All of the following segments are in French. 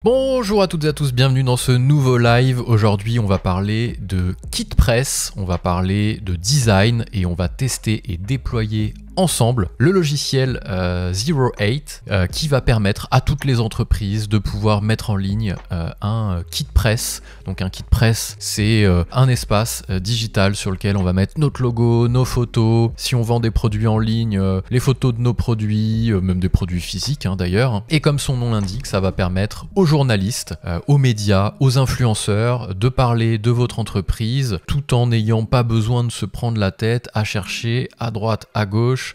Bonjour à toutes et à tous, bienvenue dans ce nouveau live. Aujourd'hui on va parler de KitPress, on va parler de design et on va tester et déployer ensemble le logiciel Zero8 qui va permettre à toutes les entreprises de pouvoir mettre en ligne un KitPress. Donc un KitPress, c'est un espace digital sur lequel on va mettre notre logo, nos photos, si on vend des produits en ligne, les photos de nos produits, même des produits physiques d'ailleurs. Et comme son nom l'indique, ça va permettre aux journalistes, aux médias, aux influenceurs de parler de votre entreprise tout en n'ayant pas besoin de se prendre la tête à chercher à droite, à gauche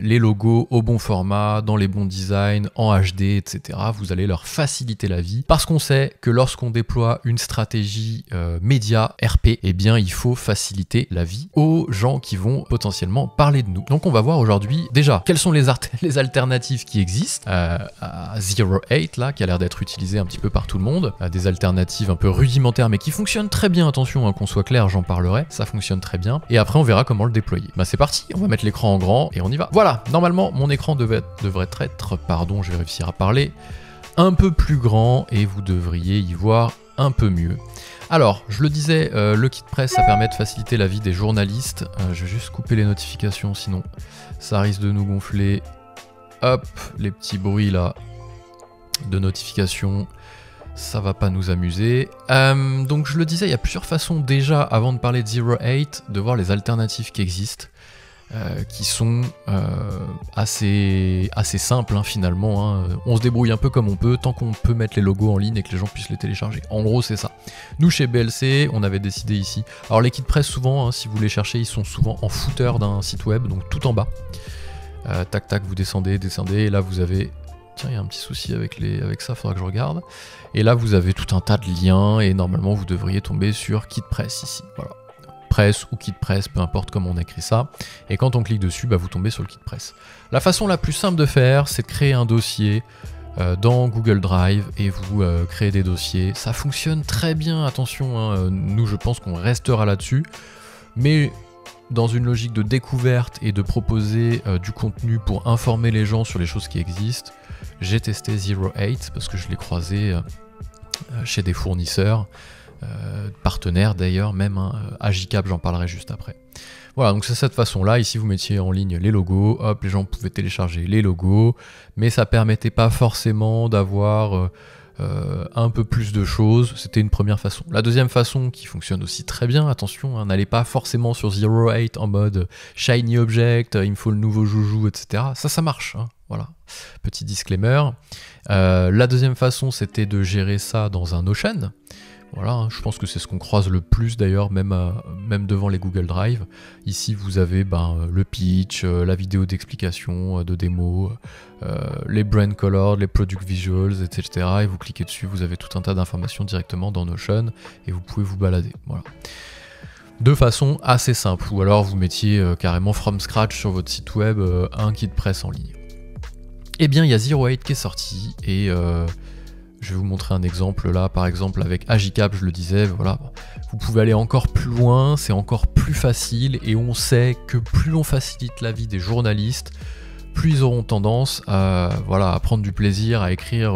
les logos au bon format, dans les bons designs, en HD, etc. Vous allez leur faciliter la vie parce qu'on sait que lorsqu'on déploie une stratégie média RP, eh bien il faut faciliter la vie aux gens qui vont potentiellement parler de nous. Donc on va voir aujourd'hui déjà quelles sont les alternatives qui existent à Zero8 là, qui a l'air d'être utilisé un petit peu par tout le monde, des alternatives un peu rudimentaires mais qui fonctionnent très bien, attention qu'on soit clair, j'en parlerai, ça fonctionne très bien, et après on verra comment le déployer. Bah c'est parti, on va mettre l'écran en grand et on y va. Voilà, normalement mon écran devrait être, pardon, je vais réussir à parler, un peu plus grand et vous devriez y voir un peu mieux. Alors, je le disais, le KitPress, ça permet de faciliter la vie des journalistes. Je vais juste couper les notifications, sinon ça risque de nous gonfler. Hop, les petits bruits là de notifications, ça va pas nous amuser. Donc je le disais, il y a plusieurs façons déjà, avant de parler de Zero8, de voir les alternatives qui existent. Qui sont assez simples finalement. On se débrouille un peu comme on peut, tant qu'on peut mettre les logos en ligne et que les gens puissent les télécharger. En gros, c'est ça. Nous, chez BLC, on avait décidé ici. Alors, les KitPress, souvent, si vous les cherchez, ils sont souvent en footer d'un site web, donc tout en bas. Tac, tac, vous descendez, et là, vous avez... Tiens, il y a un petit souci avec ça, faudra que je regarde. Et là, vous avez tout un tas de liens, et normalement, vous devriez tomber sur KitPress ici. Voilà. Press ou KitPress, peu importe comment on écrit ça, et quand on clique dessus, vous tombez sur le KitPress. La façon la plus simple de faire, c'est de créer un dossier dans Google Drive et vous créez des dossiers. Ça fonctionne très bien, attention, nous je pense qu'on restera là-dessus, mais dans une logique de découverte et de proposer du contenu pour informer les gens sur les choses qui existent, j'ai testé Zero8 parce que je l'ai croisé chez des fournisseurs, partenaires d'ailleurs, même Agicap, j'en parlerai juste après. Voilà, donc c'est cette façon-là. Ici, vous mettiez en ligne les logos, hop, les gens pouvaient télécharger les logos, mais ça permettait pas forcément d'avoir un peu plus de choses. C'était une première façon. La deuxième façon, qui fonctionne aussi très bien, attention, n'allez pas forcément sur Zero8 en mode shiny object, il me faut le nouveau joujou, etc. Ça marche, voilà. Petit disclaimer. La deuxième façon, c'était de gérer ça dans un Notion. Voilà, je pense que c'est ce qu'on croise le plus d'ailleurs, même devant les Google Drive. Ici, vous avez le pitch, la vidéo d'explication, de démo, les brand colors, les product visuals, etc. Et vous cliquez dessus, vous avez tout un tas d'informations directement dans Notion et vous pouvez vous balader. Voilà. De façon assez simple, ou alors vous mettiez carrément from scratch sur votre site web un KitPress en ligne. Eh bien, il y a Zero8 qui est sorti et... je vais vous montrer un exemple là, par exemple avec Agicap, je le disais, voilà. Vous pouvez aller encore plus loin, c'est encore plus facile et on sait que plus on facilite la vie des journalistes, plus ils auront tendance à prendre du plaisir, à écrire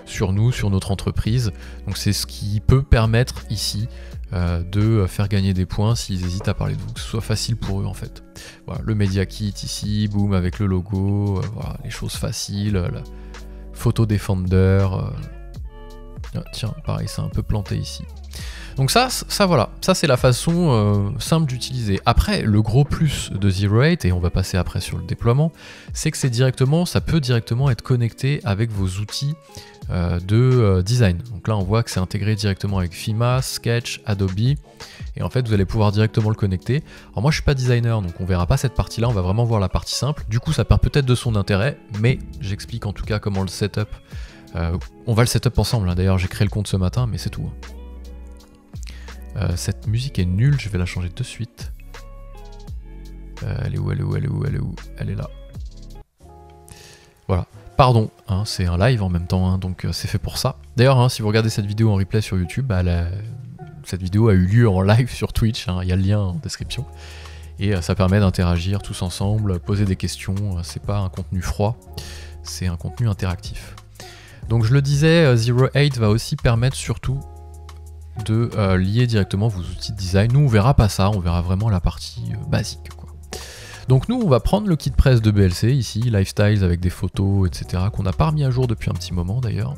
sur nous, sur notre entreprise. Donc c'est ce qui peut permettre ici de faire gagner des points s'ils hésitent à parler de vous, que ce soit facile pour eux en fait. Voilà, le Media Kit ici, boum, avec le logo, voilà, les choses faciles, la photo Defender... tiens, pareil, c'est un peu planté ici. Donc ça voilà, ça c'est la façon simple d'utiliser. Après, le gros plus de Zero8, et on va passer après sur le déploiement, c'est que ça peut directement être connecté avec vos outils de design. Donc là, on voit que c'est intégré directement avec Figma, Sketch, Adobe, et en fait, vous allez pouvoir directement le connecter. Alors moi, je suis pas designer, donc on verra pas cette partie-là, on va vraiment voir la partie simple. Du coup, ça perd peut-être de son intérêt, mais j'explique en tout cas comment le setup. On va le setup ensemble, d'ailleurs j'ai créé le compte ce matin, mais c'est tout. Cette musique est nulle, je vais la changer de suite. Elle est où? Elle est là. Voilà, pardon, c'est un live en même temps, donc c'est fait pour ça. D'ailleurs, si vous regardez cette vidéo en replay sur YouTube, cette vidéo a eu lieu en live sur Twitch, il y a le lien en description. Et ça permet d'interagir tous ensemble, poser des questions, c'est pas un contenu froid, c'est un contenu interactif. Donc je le disais, 08 va aussi permettre surtout de lier directement vos outils de design. Nous on verra pas ça, on verra vraiment la partie basique, quoi. Donc nous on va prendre le kit press de BLC ici, Lifestyles avec des photos, etc. qu'on n'a pas remis à jour depuis un petit moment d'ailleurs.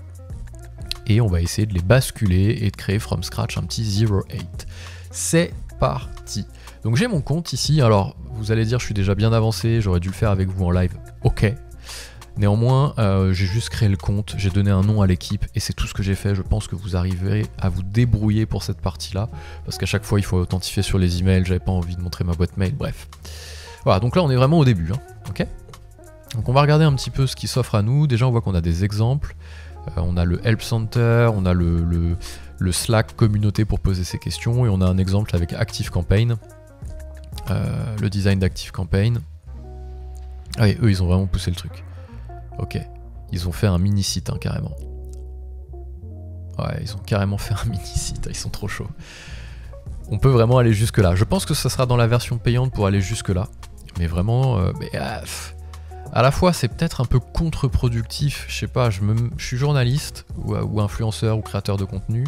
Et on va essayer de les basculer et de créer from scratch un petit 08. C'est parti. Donc j'ai mon compte ici, alors vous allez dire je suis déjà bien avancé, j'aurais dû le faire avec vous en live, ok. Néanmoins, j'ai juste créé le compte, j'ai donné un nom à l'équipe et c'est tout ce que j'ai fait. Je pense que vous arriverez à vous débrouiller pour cette partie-là, parce qu'à chaque fois il faut authentifier sur les emails, j'avais pas envie de montrer ma boîte mail, bref. Voilà, donc là on est vraiment au début, hein, ok. Donc on va regarder un petit peu ce qui s'offre à nous. Déjà on voit qu'on a des exemples, on a le Help Center, on a le Slack communauté pour poser ses questions, et on a un exemple avec ActiveCampaign, le design d'ActiveCampaign. Ah oui, eux ils ont vraiment poussé le truc. Ok, ils ont fait un mini-site, hein, carrément. Ouais, ils ont carrément fait un mini-site, ils sont trop chauds. On peut vraiment aller jusque là. Je pense que ça sera dans la version payante pour aller jusque là. Mais vraiment, à la fois c'est peut-être un peu contre-productif. Je sais pas, je suis journaliste ou influenceur ou créateur de contenu.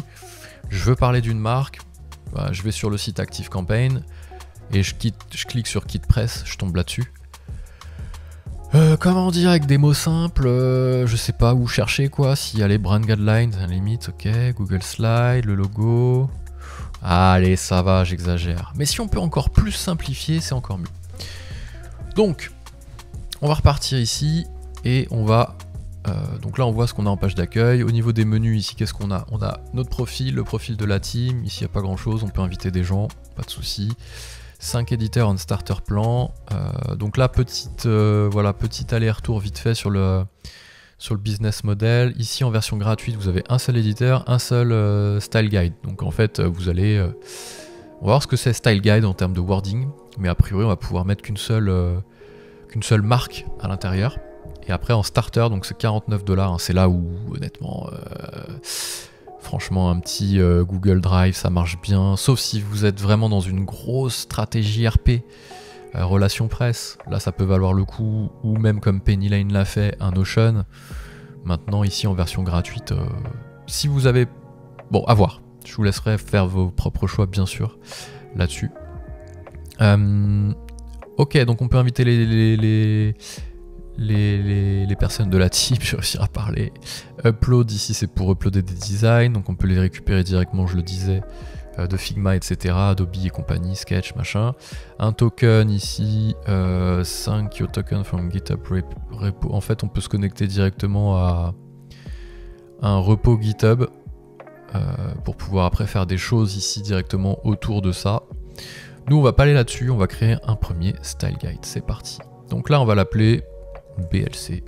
Je veux parler d'une marque. Bah, je vais sur le site ActiveCampaign et je clique sur Kit Press, je tombe là-dessus. Comment dire avec des mots simples, je sais pas où chercher quoi, s'il y a les brand guidelines, à la limite, ok, Google Slide, le logo. Allez, ça va, j'exagère. Mais si on peut encore plus simplifier, c'est encore mieux. Donc, on va repartir ici et on va... donc là, on voit ce qu'on a en page d'accueil. Au niveau des menus, ici, qu'est-ce qu'on a? On a notre profil, le profil de la team. Ici, il n'y a pas grand-chose, on peut inviter des gens, pas de souci. 5 éditeurs en starter plan. Donc là, voilà, petit aller-retour vite fait sur le business model. Ici, en version gratuite, vous avez un seul éditeur, un seul style guide. Donc en fait, vous allez... on va voir ce que c'est style guide en termes de wording. Mais a priori, on va pouvoir mettre qu'une seule marque à l'intérieur. Et après, en starter, donc c'est 49$. Hein, c'est là où, honnêtement... franchement, un petit Google Drive, ça marche bien, sauf si vous êtes vraiment dans une grosse stratégie RP, relation presse, là ça peut valoir le coup, ou même comme Penny Lane l'a fait, un Notion. Maintenant, ici en version gratuite, si vous avez... Bon, à voir, je vous laisserai faire vos propres choix, bien sûr, là-dessus. Ok, donc on peut inviter les personnes de la team, je vais réussir à parler. Upload, ici c'est pour uploader des designs, donc on peut les récupérer directement, je le disais, de Figma, etc., Adobe et compagnie, Sketch, machin. Un token ici, 5 Yo token from GitHub repo. En fait, on peut se connecter directement à un repo GitHub pour pouvoir après faire des choses ici directement autour de ça. Nous, on va pas aller là-dessus, on va créer un premier style guide. C'est parti. Donc là, on va l'appeler BLC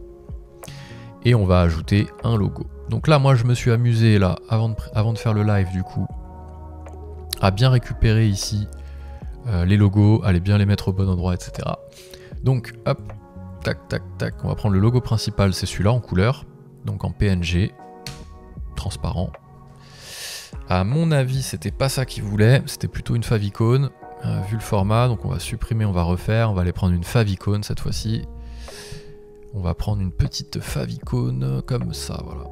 et on va ajouter un logo. Donc là moi je me suis amusé là avant de faire le live du coup à bien récupérer ici les logos, aller bien les mettre au bon endroit, etc. Donc hop, tac tac tac, on va prendre le logo principal, c'est celui-là en couleur, donc en PNG transparent. À mon avis c'était pas ça qu'il voulait, c'était plutôt une favicon, vu le format, donc on va supprimer, on va refaire, on va aller prendre une favicon cette fois-ci. On va prendre une petite favicon comme ça, voilà.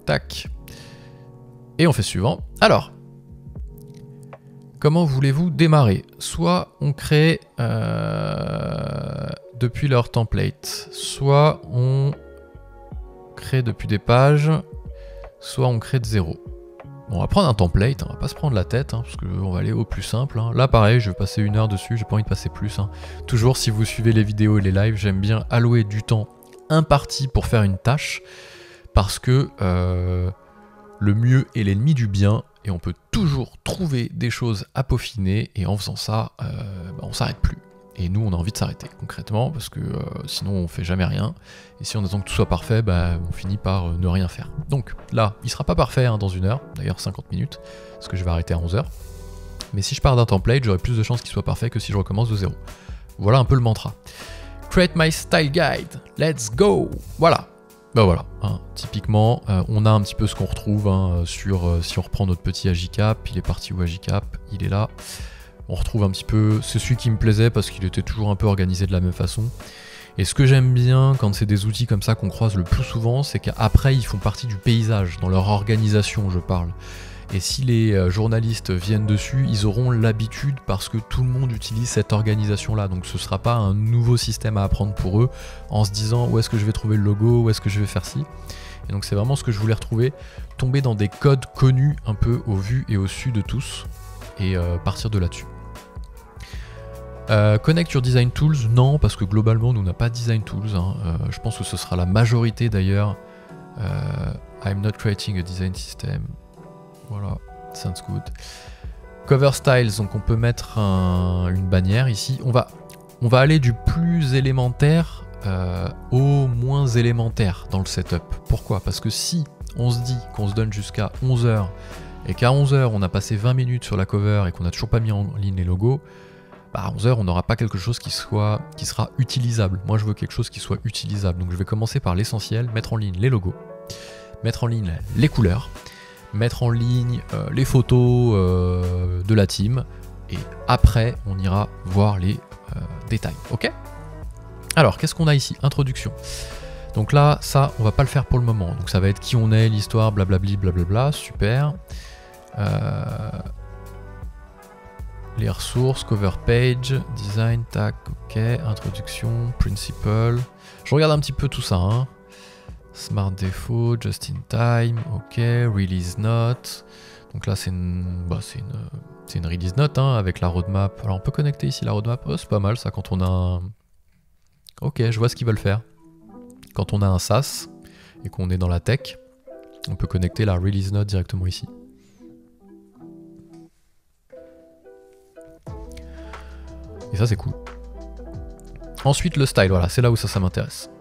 Tac. Et on fait suivant. Alors, comment voulez-vous démarrer? Soit on crée depuis leur template, soit on crée depuis des pages, soit on crée de zéro. Bon, on va prendre un template, on va pas se prendre la tête, parce qu'on va aller au plus simple. Là pareil, je vais passer 1 heure dessus, j'ai pas envie de passer plus. Toujours, si vous suivez les vidéos et les lives, j'aime bien allouer du temps imparti pour faire une tâche, parce que le mieux est l'ennemi du bien, et on peut toujours trouver des choses à peaufiner, et en faisant ça, on s'arrête plus. Et nous, on a envie de s'arrêter, concrètement, parce que sinon, on fait jamais rien. Et si on attend que tout soit parfait, on finit par ne rien faire. Donc là, il sera pas parfait dans 1 heure, d'ailleurs 50 minutes, parce que je vais arrêter à 11h. Mais si je pars d'un template, j'aurai plus de chances qu'il soit parfait que si je recommence de zéro. Voilà un peu le mantra. Create my style guide, let's go. Voilà. Voilà, typiquement, on a un petit peu ce qu'on retrouve sur, si on reprend notre petit Agicap, il est parti où Agicap, il est là. On retrouve un petit peu, c'est celui qui me plaisait parce qu'il était toujours un peu organisé de la même façon. Et ce que j'aime bien quand c'est des outils comme ça qu'on croise le plus souvent, c'est qu'après ils font partie du paysage, dans leur organisation je parle. Et si les journalistes viennent dessus, ils auront l'habitude parce que tout le monde utilise cette organisation-là. Donc ce ne sera pas un nouveau système à apprendre pour eux en se disant où est-ce que je vais trouver le logo, où est-ce que je vais faire ci. Et donc c'est vraiment ce que je voulais retrouver, tomber dans des codes connus un peu au vu et au su de tous et partir de là-dessus. Connect your design tools, non, parce que globalement nous n'a pas design tools. Hein. Je pense que ce sera la majorité d'ailleurs. I'm not creating a design system. Voilà, sounds good. Cover styles, donc on peut mettre une bannière ici. On va aller du plus élémentaire au moins élémentaire dans le setup. Pourquoi? Parce que si on se dit qu'on se donne jusqu'à 11h et qu'à 11h on a passé 20 minutes sur la cover et qu'on n'a toujours pas mis en ligne les logos, bah à 11h on n'aura pas quelque chose qui sera utilisable. Moi je veux quelque chose qui soit utilisable. Donc je vais commencer par l'essentiel, mettre en ligne les logos, mettre en ligne les couleurs, mettre en ligne les photos de la team, et après on ira voir les détails, ok? Alors qu'est-ce qu'on a ici? Introduction. Donc là, ça, on va pas le faire pour le moment, donc ça va être qui on est, l'histoire, blablabli, blablabla, super. Les ressources, cover page, design, tac, ok, introduction, principle. Je regarde un petit peu tout ça, hein. Smart Defo, Just in Time, ok, Release Note. Donc là c'est une Release Note hein, avec la roadmap. Alors on peut connecter ici la roadmap, oh, c'est pas mal ça quand on a un... Ok, je vois ce qu'ils veulent faire. Quand on a un SaaS et qu'on est dans la tech, on peut connecter la Release Note directement ici. Et ça c'est cool. Ensuite le style, voilà, c'est là où ça m'intéresse.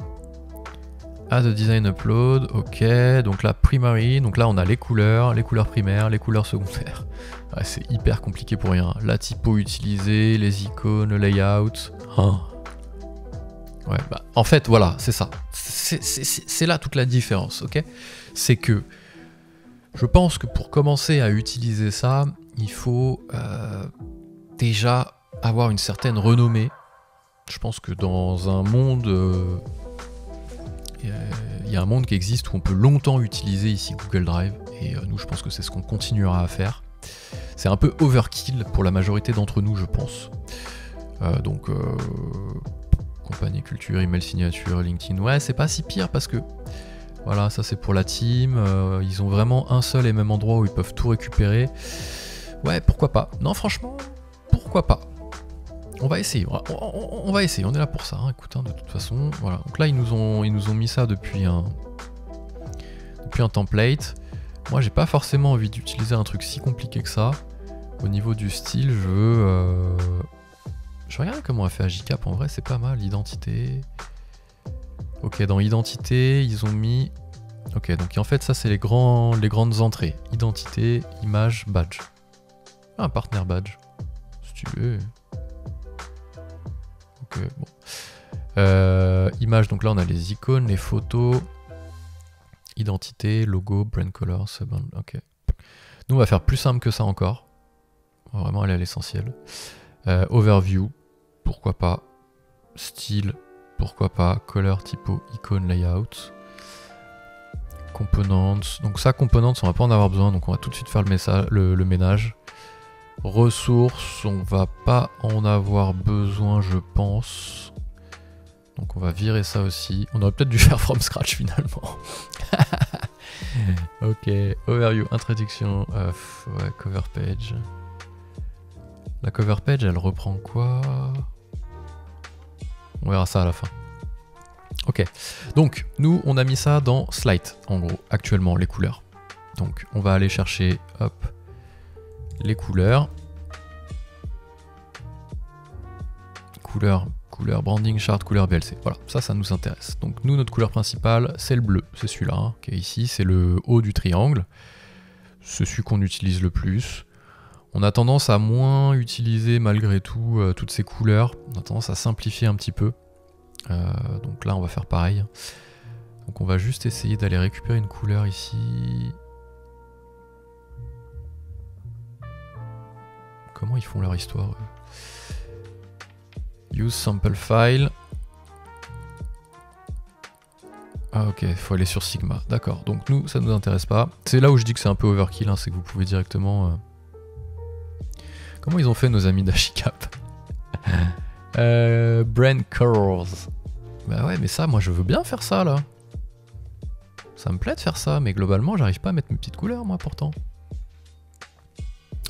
Add a design upload, ok, donc là primary, donc là on a les couleurs primaires, les couleurs secondaires. Ouais, c'est hyper compliqué pour rien. La typo utilisée, les icônes, le layout. Oh. Ouais, bah en fait voilà, c'est ça. C'est là toute la différence, ok? C'est que je pense que pour commencer à utiliser ça, il faut déjà avoir une certaine renommée. Je pense que dans un monde... il y a un monde qui existe où on peut longtemps utiliser ici Google Drive et nous je pense que c'est ce qu'on continuera à faire. C'est un peu overkill pour la majorité d'entre nous je pense. Donc compagnie culture, email signature, LinkedIn, ouais c'est pas si pire parce que voilà ça c'est pour la team, ils ont vraiment un seul et même endroit où ils peuvent tout récupérer. Ouais pourquoi pas, non franchement pourquoi pas. On va essayer, on va essayer, on est là pour ça, hein. Écoute, hein, de toute façon, voilà. Donc là, ils nous ont mis ça depuis un template. Moi, j'ai pas forcément envie d'utiliser un truc si compliqué que ça. Au niveau du style, je veux... Je regarde comment on a fait Agicap, en vrai, c'est pas mal. Identité... Ok, dans identité, ils ont mis... Ok, donc en fait, ça, c'est les grandes entrées. Identité, image, badge. Ah, un partenaire badge, si tu veux... Bon. Image, donc là on a les icônes, les photos, identité, logo, brand color, ok. Nous on va faire plus simple que ça encore. On va vraiment aller à l'essentiel. Overview, pourquoi pas. Style, pourquoi pas. Color, typo, icône, layout. Components. Donc ça, components, on va pas en avoir besoin, donc on va tout de suite faire le ménage. Ressources, on va pas en avoir besoin je pense. Donc on va virer ça aussi. On aurait peut-être dû faire from scratch finalement. Ok, overview, introduction, ouais, cover page. La cover page elle reprend quoi? On verra ça à la fin. Ok, donc nous on a mis ça dans Slide en gros, actuellement les couleurs. Donc on va aller chercher, hop, les couleurs. Couleur branding chart, couleur VLC. Voilà, ça nous intéresse. Donc nous, notre couleur principale, c'est le bleu. C'est celui-là, hein, qui est ici. C'est le haut du triangle. C'est celui qu'on utilise le plus. On a tendance à moins utiliser malgré tout toutes ces couleurs. On a tendance à simplifier un petit peu. Donc là, on va faire pareil. Donc on va juste essayer d'aller récupérer une couleur ici. Comment ils font leur histoire eux? Use sample file. Ah ok, il faut aller sur Sigma, d'accord. Donc nous, ça nous intéresse pas. C'est là où je dis que c'est un peu overkill, hein, c'est que vous pouvez directement... Comment ils ont fait nos amis d'Ashicap? Brand Colors. Bah ouais, mais ça, moi je veux bien faire ça là. Ça me plaît de faire ça, mais globalement, j'arrive pas à mettre mes petites couleurs, moi, pourtant.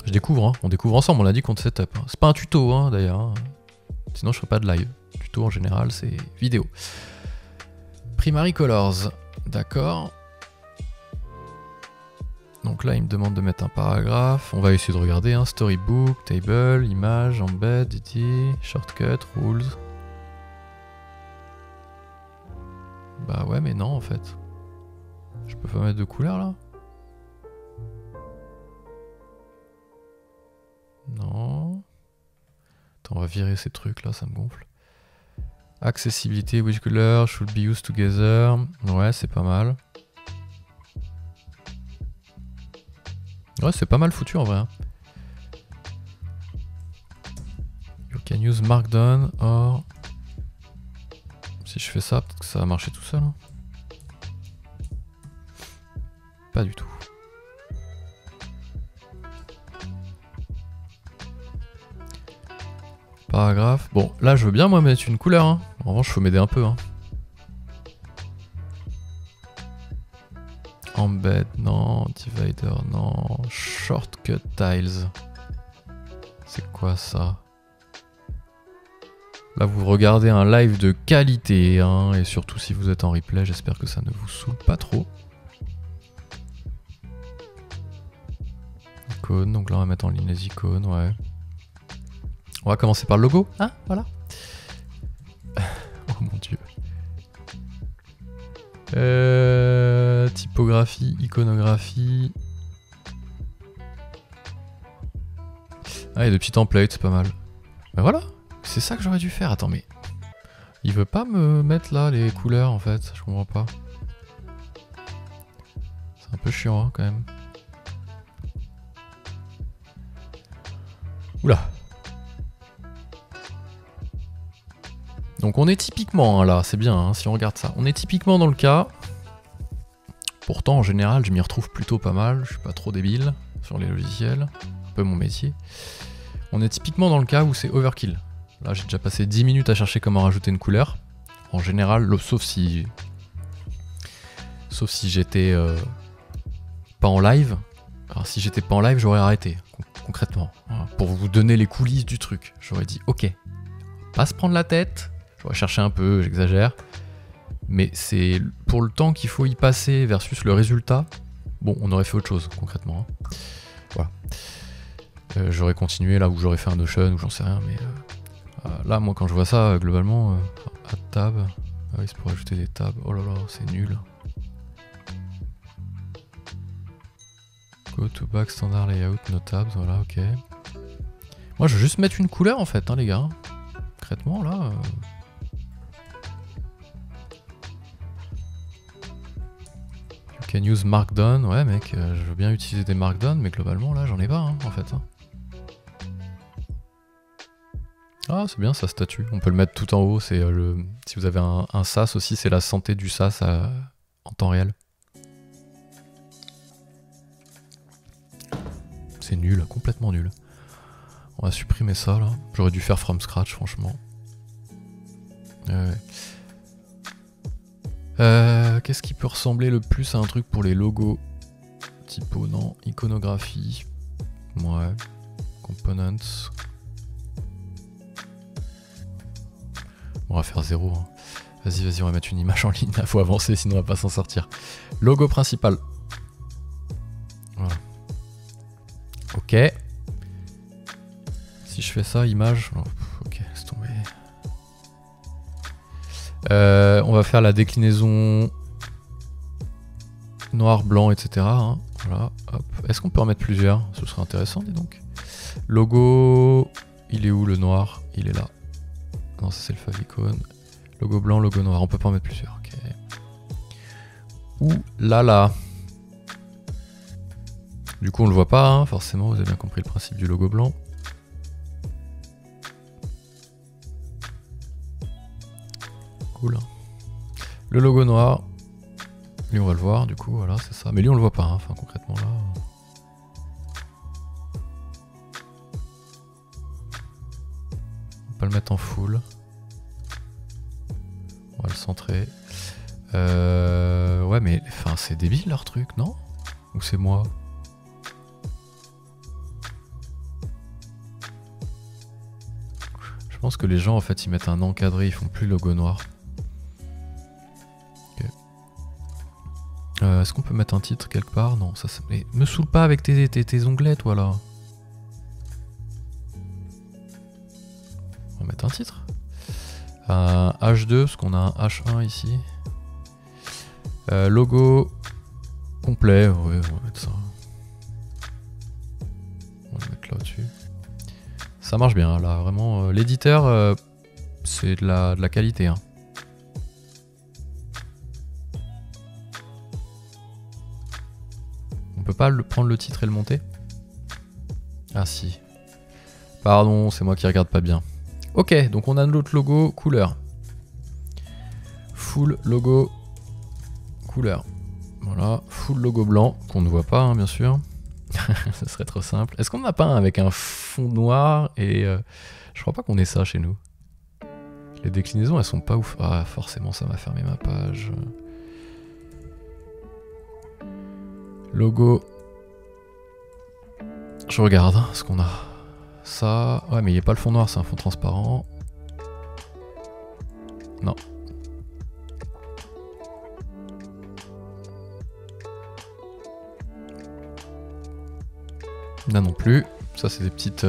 Je découvre, hein. On découvre ensemble, on a dit qu'on te setup. Hein. C'est pas un tuto, hein, d'ailleurs. Hein. Sinon, je ferais pas de live. Tuto, en général, c'est vidéo. Primary Colors. D'accord. Donc là, il me demande de mettre un paragraphe. On va essayer de regarder. Hein. Storybook, table, image, embed, edit, shortcut, rules. Bah ouais, mais non, en fait. Je peux pas mettre de couleur, là? Non. Attends, on va virer ces trucs, là, ça me gonfle. Accessibilité, which color should be used together. Ouais, c'est pas mal. Ouais, c'est pas mal foutu en vrai. Hein. You can use Markdown or... Si je fais ça, peut-être que ça va marcher tout seul. Hein. Pas du tout. Paragraphe. Bon, là je veux bien moi mettre une couleur. Hein. En revanche, il faut m'aider un peu. Hein. Embed, non. Divider, non. Shortcut tiles. C'est quoi ça? Là, vous regardez un live de qualité. Hein, et surtout si vous êtes en replay, j'espère que ça ne vous saoule pas trop. Icônes, donc là on va mettre en ligne les icônes, ouais. On va commencer par le logo, hein, voilà. Oh mon dieu. Typographie, iconographie. Ah, il y a des petits templates, c'est pas mal. Ben voilà, c'est ça que j'aurais dû faire. Attends, mais... Il veut pas me mettre là les couleurs, en fait, je comprends pas. C'est un peu chiant, hein, quand même. Oula. Donc on est typiquement, hein, là, c'est bien, hein, si on regarde ça. On est typiquement dans le cas... Pourtant, en général, je m'y retrouve plutôt pas mal. Je suis pas trop débile sur les logiciels. Un peu mon métier. On est typiquement dans le cas où c'est overkill. Là, j'ai déjà passé 10 minutes à chercher comment rajouter une couleur. En général, sauf si j'étais pas en live. Alors si j'étais pas en live, j'aurais arrêté, concrètement. Voilà, pour vous donner les coulisses du truc. J'aurais dit, ok, pas se prendre la tête. J'aurais cherché un peu, j'exagère. Mais c'est pour le temps qu'il faut y passer versus le résultat. Bon, on aurait fait autre chose, concrètement. Hein. Voilà. J'aurais continué là où j'aurais fait un Notion ou j'en sais rien, mais là, moi, quand je vois ça, globalement, add tab. Ah oui, c'est pour ajouter des tabs. Oh là là, c'est nul. Go to back standard layout, no tabs, voilà, ok. Moi, je veux juste mettre une couleur en fait, hein, les gars. Concrètement, là. You can use Markdown, ouais, mec, je veux bien utiliser des Markdown, mais globalement, là, j'en ai pas, hein, en fait. Hein. Ah, c'est bien, ça statue. On peut le mettre tout en haut. C'est le. Si vous avez un SaaS aussi, c'est la santé du SaaS en temps réel. C'est nul, complètement nul. On va supprimer ça là. J'aurais dû faire from scratch, franchement. Qu'est-ce qui peut ressembler le plus à un truc pour les logos? Typo, non. Iconographie. Ouais. Components. On va faire 0. Hein. Vas-y, on va mettre une image en ligne. Il faut avancer, sinon on va pas s'en sortir. Logo principal. Voilà. Ok. Si je fais ça, image. Oh, ok, laisse tomber. On va faire la déclinaison noir, blanc, etc. Hein. Voilà. Est-ce qu'on peut en mettre plusieurs? Ce serait intéressant, dis donc. Logo. Il est où le noir? Il est là. Non, ça c'est le favicon. Logo blanc, logo noir. On peut pas en mettre plusieurs. Ok. Ouh là là. Du coup, on le voit pas, hein, forcément. Vous avez bien compris le principe du logo blanc. Cool. Le logo noir. Lui on va le voir du coup, voilà c'est ça. Mais lui on le voit pas, hein. Enfin concrètement là. On va le mettre en full. On va le centrer. Ouais mais enfin c'est débile leur truc, non? Ou c'est moi? Je pense que les gens en fait ils mettent un encadré, ils font plus logo noir. Okay. Est-ce qu'on peut mettre un titre quelque part? Non, ça mais me saoule pas avec tes onglets toi là. On va mettre un titre. H2 parce qu'on a un H1 ici. Logo complet, ouais, on va mettre ça. On va le mettre là au-dessus. Ça marche bien là, vraiment. L'éditeur, c'est de la qualité. Hein. On peut pas prendre le titre et le monter? Ah si. Pardon, c'est moi qui regarde pas bien. Ok, donc on a l'autre logo couleur. Full logo couleur. Voilà, full logo blanc, qu'on ne voit pas hein, bien sûr. Ça serait trop simple. Est-ce qu'on n'a pas un avec un fond noir et je crois pas qu'on ait ça chez nous. Les déclinaisons elles sont pas ouf. Ah forcément ça m'a fermé ma page. Logo. Je regarde hein, ce qu'on a. Ça. Ouais mais il n'y a pas le fond noir, c'est un fond transparent. Non. Là non plus. Ça c'est des petites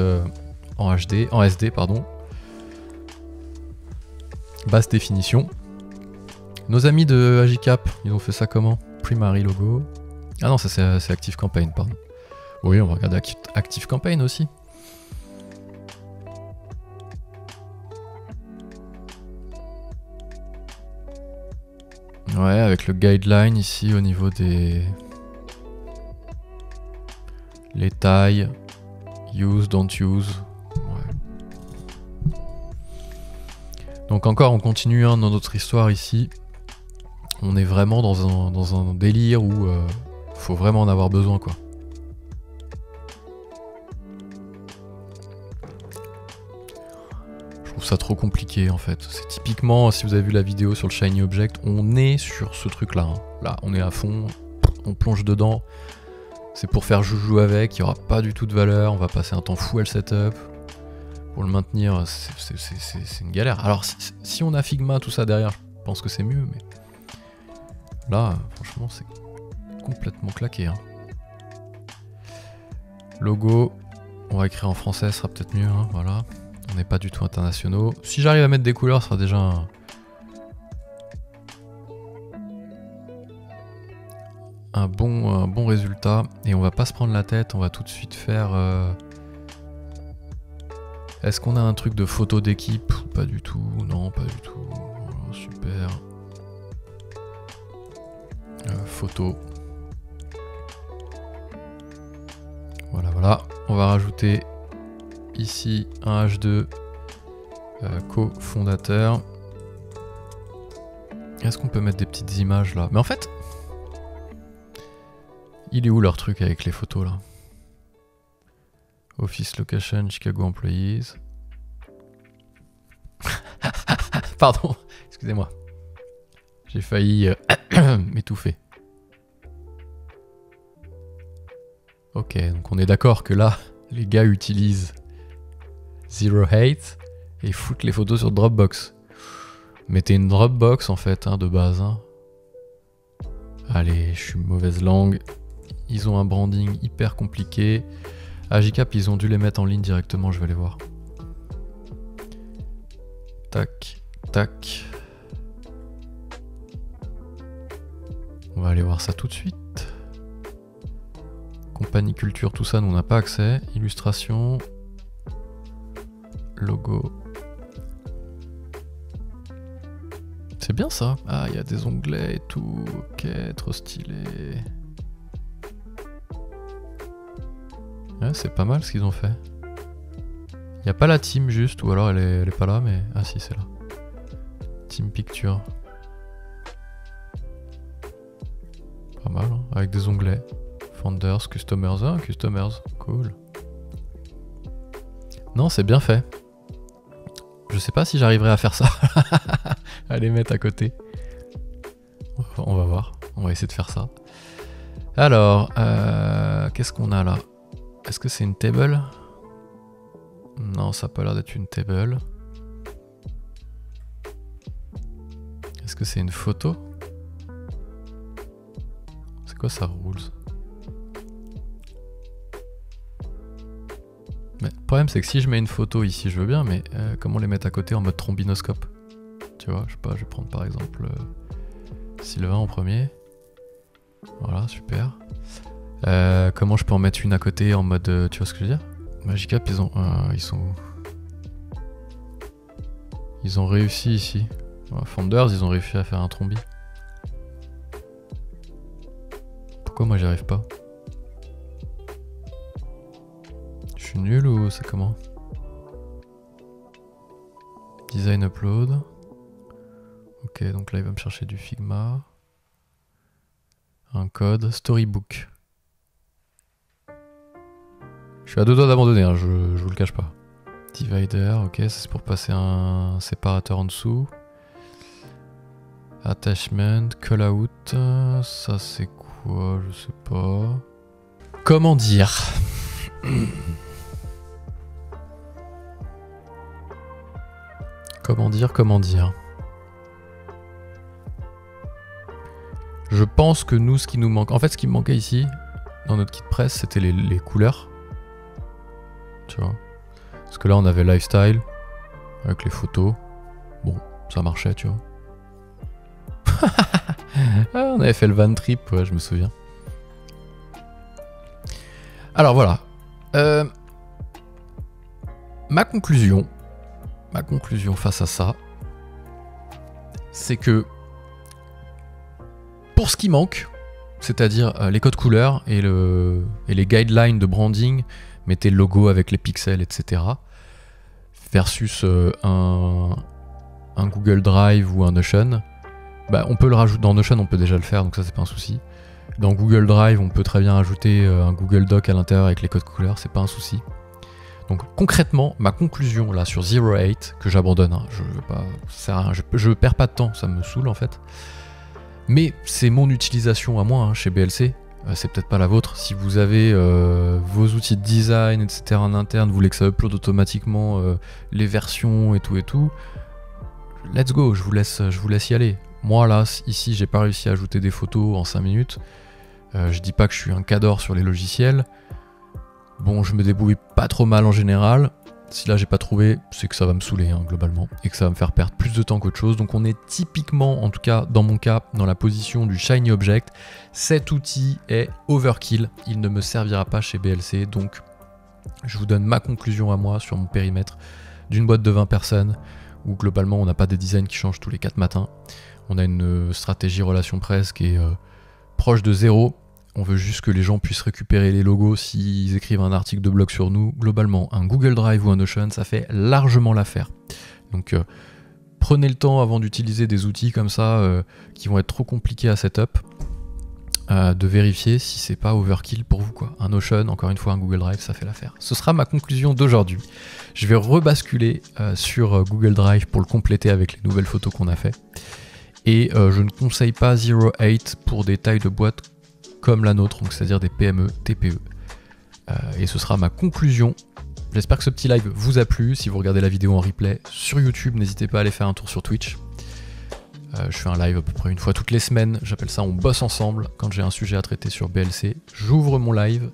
en HD, en SD pardon. Basse définition. Nos amis de Agicap, ils ont fait ça comment? Primary logo. Ah non ça c'est Active Campaign pardon. Oui on va regarder Active Campaign aussi. Ouais avec le guideline ici au niveau des... Les tailles, use, don't use. Ouais. Donc encore, on continue hein, dans notre histoire ici. On est vraiment dans un délire où faut vraiment en avoir besoin quoi. Je trouve ça trop compliqué en fait. C'est typiquement, si vous avez vu la vidéo sur le Shiny Object, on est sur ce truc là. Hein. Là, on est à fond, on plonge dedans. C'est pour faire joujou avec, il n'y aura pas du tout de valeur, on va passer un temps fou à le setup. Pour le maintenir, c'est une galère. Alors si on a Figma, tout ça derrière, je pense que c'est mieux, mais là, franchement, c'est complètement claqué. Hein. Logo, on va écrire en français, ce sera peut-être mieux, hein, voilà. On n'est pas du tout internationaux. Si j'arrive à mettre des couleurs, ce sera déjà un bon résultat. Et on va pas se prendre la tête, on va tout de suite faire... Est-ce qu'on a un truc de photo d'équipe? Pas du tout, non pas du tout. Voilà, super. Photo. Voilà, voilà. On va rajouter ici un H2 cofondateur. Est-ce qu'on peut mettre des petites images là? Mais en fait... Il est où leur truc avec les photos là? Office Location, Chicago Employees. Pardon, excusez-moi. J'ai failli m'étouffer. Ok, donc on est d'accord que là, les gars utilisent Zero Hate et foutent les photos sur Dropbox. Mettez une Dropbox en fait, hein, de base. Hein. Allez, je suis mauvaise langue. Ils ont un branding hyper compliqué. Agicap, ils ont dû les mettre en ligne directement, je vais les voir. Tac, tac. On va aller voir ça tout de suite. Compagnie culture, tout ça, nous on n'a pas accès. Illustration. Logo. C'est bien ça. Ah, il y a des onglets et tout. Ok, trop stylé. Ouais, c'est pas mal ce qu'ils ont fait. Il n'y a pas la team juste, ou alors elle est pas là, mais... Ah si, c'est là. Team Picture. avec des onglets. Founders, Customers, ah, Customers, cool. Non, c'est bien fait. Je sais pas si j'arriverai à faire ça. À les mettre à côté. On va voir. On va essayer de faire ça. Alors, qu'est-ce qu'on a là? Est-ce que c'est une table? Non, ça a pas l'air d'être une table. Est-ce que c'est une photo? C'est quoi ça, rules? Mais le problème c'est que si je mets une photo ici, je veux bien, mais comment les mettre à côté en mode trombinoscope? Tu vois, je sais pas, je vais prendre par exemple Sylvain en premier. Voilà, super. Comment je peux en mettre une à côté en mode, tu vois ce que je veux dire? Magicap, ils sont où? Ils ont réussi ici. Founders, ils ont réussi à faire un trombi. Pourquoi moi j'y arrive pas? Je suis nul ou c'est comment? Design upload. Ok, donc là il va me chercher du Figma. Un code. Storybook. Je suis à deux doigts d'abandonner, hein, je vous le cache pas. Divider, ok, ça c'est pour passer un séparateur en dessous. Attachment, call out, ça c'est quoi? Je sais pas. Comment dire? Comment dire? Je pense que nous, ce qui nous manque... En fait, ce qui me manquait ici, dans notre kit presse, c'était les couleurs. Tu vois? Parce que là, on avait lifestyle, avec les photos. Bon, ça marchait, tu vois. Ah, on avait fait le van trip, ouais, je me souviens. Alors voilà. Ma conclusion face à ça, c'est que pour ce qui manque, c'est-à-dire les codes couleurs et les guidelines de branding, mettez le logo avec les pixels, etc. versus un Google Drive ou un Notion, bah, on peut le rajouter. Dans Notion, on peut déjà le faire, donc ça c'est pas un souci. Dans Google Drive, on peut très bien rajouter un Google Doc à l'intérieur avec les codes couleurs, c'est pas un souci. Donc concrètement, ma conclusion là sur 08, que j'abandonne, hein, je perds pas de temps, ça me saoule en fait. Mais c'est mon utilisation à moi, hein, chez BLC, c'est peut-être pas la vôtre. Si vous avez vos outils de design, etc. en interne, vous voulez que ça upload automatiquement les versions et tout, let's go, je vous laisse y aller. Moi là, ici, j'ai pas réussi à ajouter des photos en 5 minutes. Je dis pas que je suis un cador sur les logiciels. Bon, je me débrouille pas trop mal en général. Si là j'ai pas trouvé, c'est que ça va me saouler hein, globalement, et que ça va me faire perdre plus de temps qu'autre chose. Donc on est typiquement, en tout cas dans mon cas, dans la position du Shiny Object. Cet outil est overkill, il ne me servira pas chez BLC, donc je vous donne ma conclusion à moi sur mon périmètre d'une boîte de 20 personnes, où globalement on n'a pas des designs qui changent tous les 4 matins. On a une stratégie relation presse qui est proche de zéro. On veut juste que les gens puissent récupérer les logos s'ils écrivent un article de blog sur nous. Globalement, un Google Drive ou un Notion, ça fait largement l'affaire. Donc prenez le temps avant d'utiliser des outils comme ça qui vont être trop compliqués à setup, de vérifier si c'est pas overkill pour vous, quoi. Un Notion, encore une fois un Google Drive, ça fait l'affaire. Ce sera ma conclusion d'aujourd'hui. Je vais rebasculer sur Google Drive pour le compléter avec les nouvelles photos qu'on a fait. Et je ne conseille pas 08 pour des tailles de boîtes comme la nôtre, donc c'est-à-dire des PME, TPE. Et ce sera ma conclusion. J'espère que ce petit live vous a plu. Si vous regardez la vidéo en replay sur YouTube, n'hésitez pas à aller faire un tour sur Twitch. Je fais un live à peu près une fois toutes les semaines. J'appelle ça on bosse ensemble. Quand j'ai un sujet à traiter sur BLC, j'ouvre mon live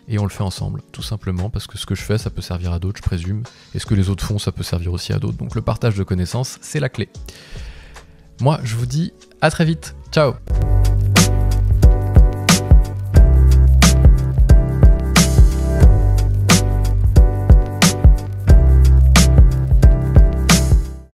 et on le fait ensemble, tout simplement parce que ce que je fais, ça peut servir à d'autres, je présume. Et ce que les autres font, ça peut servir aussi à d'autres. Donc le partage de connaissances, c'est la clé. Moi, je vous dis à très vite. Ciao!